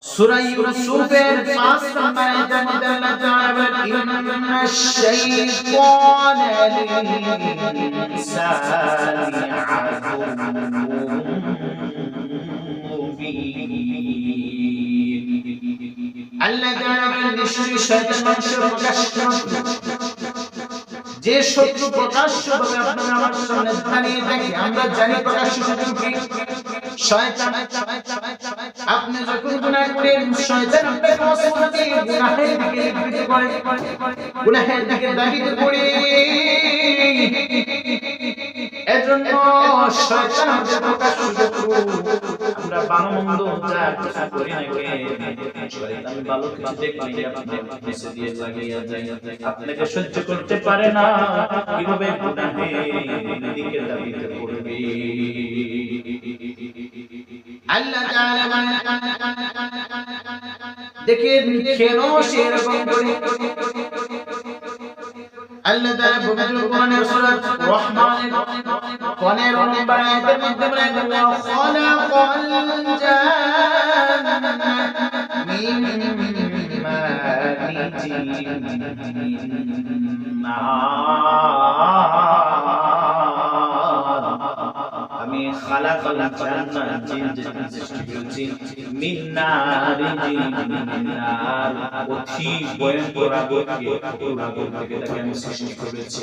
সূরা ইউসুফের ৫ নম্বর আয়াতের মধ্যে আল্লাহ তাআলা বলেন ইন্নাশ শাইতানা লিল ইনসানি আদুউম মুবিন। আল্লাহ তাআলা বলেন নিশ্চয়ই শয়তান মানুষের প্রকাশ্য যে শত্রু প্রকাশ্যভাবে আপনারা আমার সামনে দাঁড়িয়ে থাকে, আমরা জানি প্রকাশ্য শত্রু কি শয়তান। আপনি যখন গুনাহ করেন শয়তান আপনাকে ওয়াসওয়াসা দিয়ে গুনাহের দিকে লিপ্ত করে, গুনাহের দিকে দাবিত করে। এজন্য শয়তান আমাদের প্রকাশ্য শত্রু। আমরা ভালো মন্দ যা কিছু করি না কেন শয়তান ভালো কিছু দেখলে আপনার পিছে দিয়ে লাগিয়ে যায়, আপনাকে সহ্য করতে পারে না। কিভাবে গুনাহের দিকে দাবিত করবে। আল্লাহ তাআলা দেখেন কেন সেরকম করে। আল্লাহ তাআলা পবিত্র কোরআনের সূরা রহমানের 15 নম্বর আয়াতের মধ্যে বলেন ওয়া খালাকাল জান্নাতা মিন মারিজিন মিন নার। আমি খালাকাল জান্নাতা জিন সৃষ্টি করেছি মিন নারিজিন মিন নার, অতি ভয়ঙ্কর আগুন থেকে তাকে আমি সৃষ্টি করেছি।